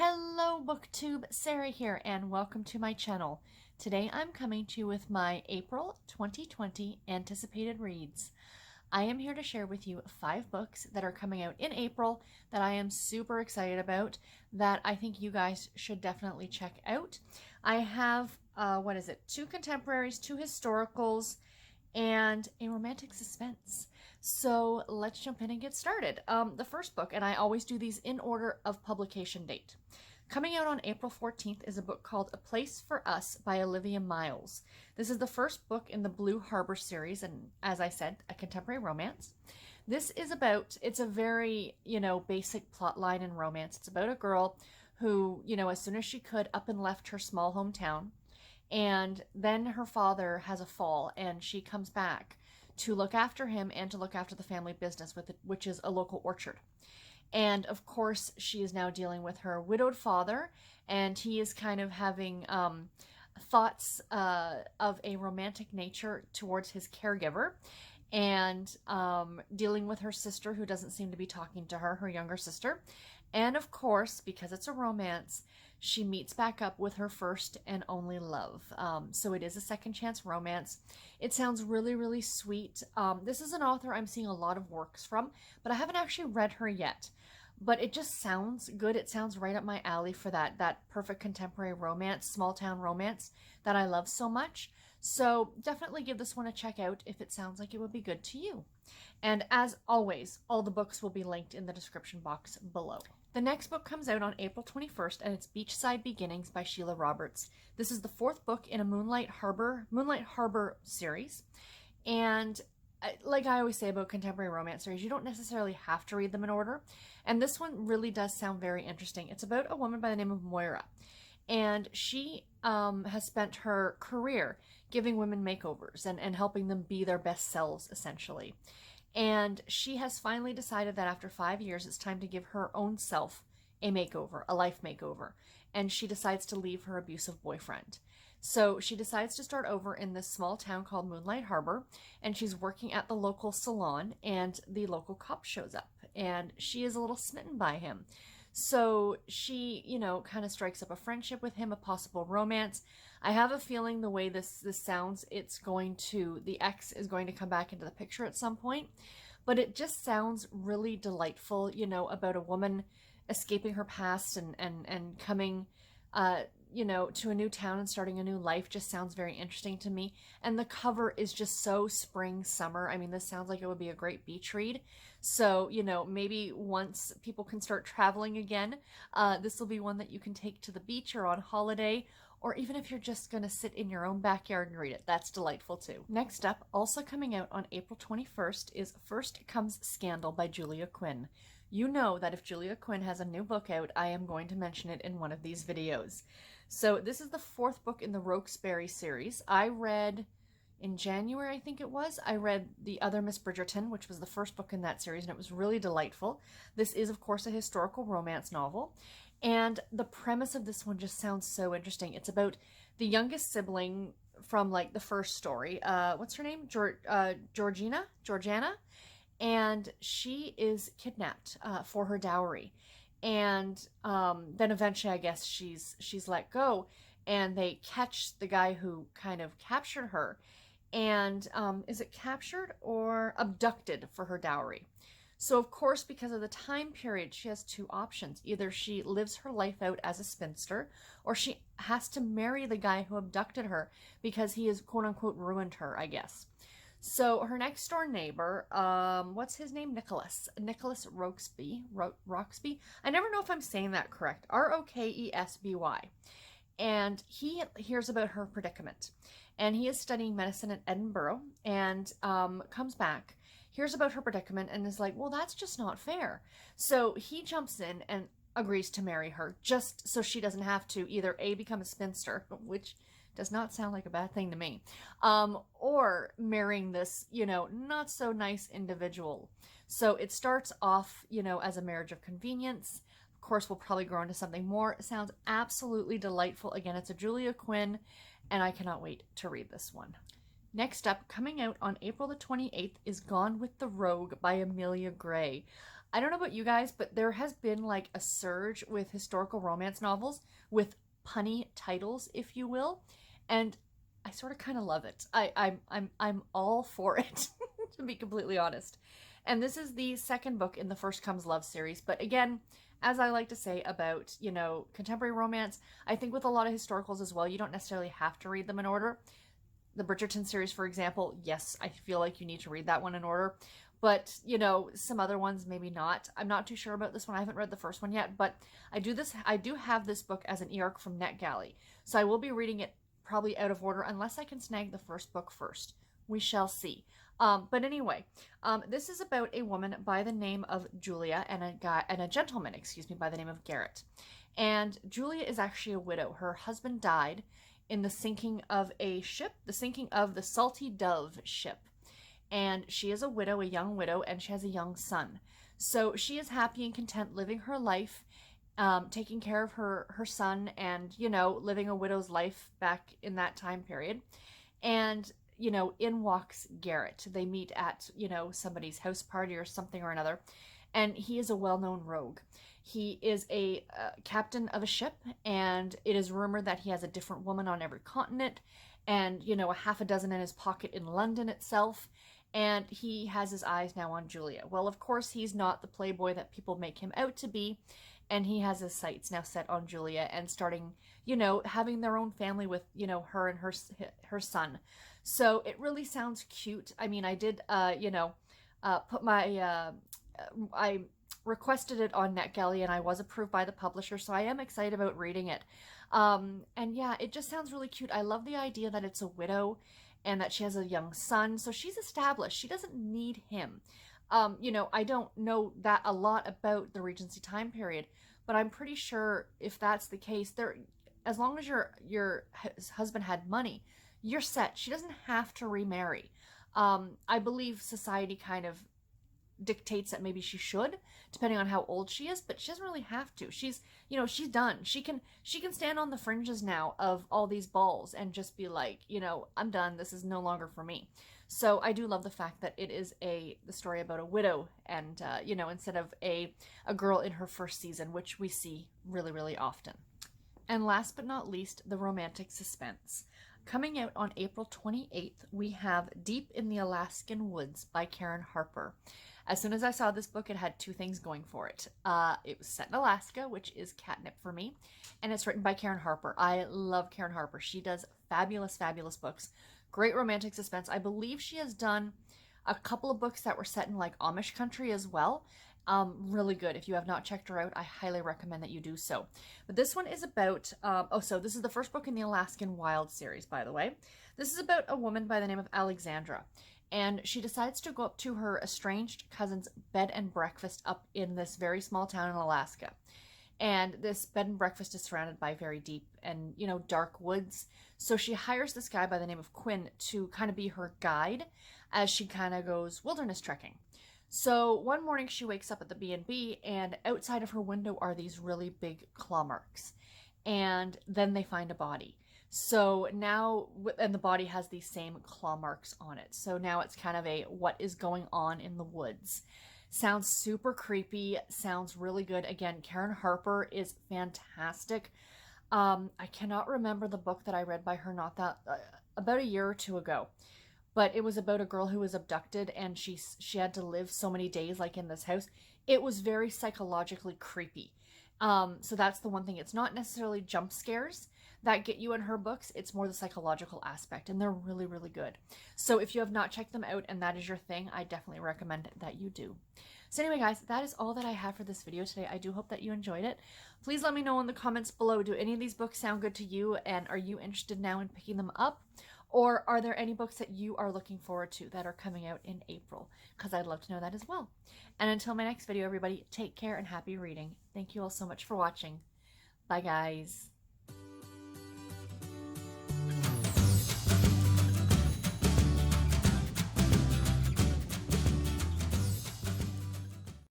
Hello BookTube, Sarah here and welcome to my channel. Today I'm coming to you with my April 2020 anticipated reads. I am here to share with you 5 books that are coming out in April that I am super excited about that I think you guys should definitely check out. I have, 2 contemporaries, 2 historicals, and a romantic suspense. So let's jump in and get started. The first book, and I always do these in order of publication date. Coming out on April 14th is a book called A Place for Us by Olivia Miles. This is the first book in the Blue Harbor series, and as I said, a contemporary romance. This is about, it's a very, basic plot line in romance. It's about a girl who, as soon as she could, up and left her small hometown. And then her father has a fall and she comes back to look after him and to look after the family business, which is a local orchard. And of course, she is now dealing with her widowed father, and he is kind of having thoughts of a romantic nature towards his caregiver, and dealing with her sister who doesn't seem to be talking to her, her younger sister. And of course, because it's a romance, she meets back up with her first and only love. So it is a second chance romance. It sounds really, really sweet. This is an author I'm seeing a lot of works from, but I haven't actually read her yet. But it just sounds good. It sounds right up my alley for that perfect contemporary romance, small town romance that I love so much. So definitely give this one a check out if it sounds like it would be good to you. And as always, all the books will be linked in the description box below. The next book comes out on April 21st, and it's Beachside Beginnings by Sheila Roberts. This is the 4th book in a Moonlight Harbor series. And like I always say about contemporary romance series, you don't necessarily have to read them in order. And this one really does sound very interesting. It's about a woman by the name of Moira. And she has spent her career giving women makeovers and helping them be their best selves, essentially. And she has finally decided that after 5 years, it's time to give her own self a makeover, a life makeover. And she decides to leave her abusive boyfriend. So she decides to start over in this small town called Moonlight Harbor, and she's working at the local salon, and the local cop shows up, and she is a little smitten by him. So she, kind of strikes up a friendship with him, a possible romance. I have a feeling the way this sounds, the ex is going to come back into the picture at some point, but it just sounds really delightful, about a woman escaping her past and coming, to a new town and starting a new life. Just sounds very interesting to me. And the cover is just so spring, summer. I mean, this sounds like it would be a great beach read. So, maybe once people can start traveling again, this will be one that you can take to the beach or on holiday, or even if you're just going to sit in your own backyard and read it. That's delightful too. Next up, also coming out on April 21st, is First Comes Scandal by Julia Quinn. You know that if Julia Quinn has a new book out, I am going to mention it in one of these videos. So this is the 4th book in the Roxbury series. I read, in January I think it was, I read The Other Miss Bridgerton, which was the first book in that series, and it was really delightful. This is, of course, a historical romance novel. And the premise of this one just sounds so interesting. It's about the youngest sibling from, like, the first story. What's her name? Georgiana? And she is kidnapped for her dowry. And then eventually, I guess, she's let go, and they catch the guy who kind of captured her. And is it captured or abducted for her dowry? So, of course, because of the time period, she has 2 options. Either she lives her life out as a spinster, or she has to marry the guy who abducted her because he has, quote-unquote, ruined her, I guess. So her next door neighbor, what's his name? Nicholas Roxby. I never know if I'm saying that correct. Roksby. And he hears about her predicament. And he is studying medicine at Edinburgh, and comes back, hears about her predicament, and is like, well, that's just not fair. So he jumps in and agrees to marry her, just so she doesn't have to either A, become a spinster, which does not sound like a bad thing to me, or marrying this, not so nice individual. So it starts off, as a marriage of convenience. Of course, we'll probably grow into something more. It sounds absolutely delightful. Again, it's a Julia Quinn, and I cannot wait to read this one. Next up, coming out on April the 28th, is Gone with the Rogue by Amelia Gray. I don't know about you guys, but there has been like a surge with historical romance novels with punny titles, if you will, and I sort of kind of love it. I'm all for it, to be completely honest. And this is the second book in the First Comes Love series. But again, as I like to say about, contemporary romance, I think with a lot of historicals as well, you don't necessarily have to read them in order. The Bridgerton series, for example, yes, I feel like you need to read that one in order. But, some other ones, maybe not. I'm not too sure about this one. I haven't read the first one yet, but I do have this book as an e-arc from NetGalley. So I will be reading it probably out of order unless I can snag the first book first. We shall see. But anyway, this is about a woman by the name of Julia and a gentleman, excuse me, by the name of Garrett. And Julia is actually a widow. Her husband died in the sinking of a ship, the sinking of the Salty Dove ship. And she is a widow, a young widow, and she has a young son. So she is happy and content living her life, taking care of her son and, living a widow's life back in that time period. And, in walks Garrett. They meet at, somebody's house party or something or another. And he is a well-known rogue. He is a captain of a ship, and it is rumored that he has a different woman on every continent, and, a half a dozen in his pocket in London itself, and he has his eyes now on Julia. Well, of course, he's not the playboy that people make him out to be, and he has his sights now set on Julia and starting, having their own family with, her and her son. So it really sounds cute. I mean, I did, put my, I requested it on NetGalley and I was approved by the publisher, so I am excited about reading it. And yeah, it just sounds really cute. I love the idea that it's a widow and that she has a young son, so she's established. She doesn't need him. I don't know that a lot about the Regency time period, but I'm pretty sure if that's the case, as long as your husband had money, you're set. She doesn't have to remarry. I believe society kind of dictates that maybe she should, depending on how old she is, but she doesn't really have to. She's done. She can stand on the fringes now of all these balls and just be like, I'm done. This is no longer for me. So I do love the fact that it is the story about a widow and, instead of a girl in her first season, which we see really, really often. And last but not least, the romantic suspense. Coming out on April 28th, we have Deep in the Alaskan Woods by Karen Harper. As soon as I saw this book, it had two things going for it. It was set in Alaska, which is catnip for me, and it's written by Karen Harper. I love Karen Harper. She does fabulous, fabulous books. Great romantic suspense. I believe she has done a couple of books that were set in like Amish country as well. Really good. If you have not checked her out, I highly recommend that you do so. But this one is about, so this is the first book in the Alaskan Wild series, by the way. This is about a woman by the name of Alexandra. And she decides to go up to her estranged cousin's bed and breakfast up in this very small town in Alaska. And this bed and breakfast is surrounded by very deep and, dark woods. So she hires this guy by the name of Quinn to kind of be her guide as she kind of goes wilderness trekking. So one morning she wakes up at the B&B and outside of her window are these really big claw marks. And then they find a body. So now, and the body has these same claw marks on it. So now it's kind of a what is going on in the woods. Sounds super creepy. Sounds really good. Again, Karen Harper is fantastic. I cannot remember the book that I read by her about a year or two ago. But it was about a girl who was abducted and she had to live so many days like in this house. It was very psychologically creepy. So that's the one thing. It's not necessarily jump scares that get you in her books. It's more the psychological aspect, and they're really, really good. So if you have not checked them out and that is your thing, I definitely recommend that you do. So anyway, guys, that is all that I have for this video today. I do hope that you enjoyed it. Please let me know in the comments below, do any of these books sound good to you, and are you interested now in picking them up? Or are there any books that you are looking forward to that are coming out in April? Because I'd love to know that as well. And until my next video, everybody, take care and happy reading. Thank you all so much for watching. Bye, guys.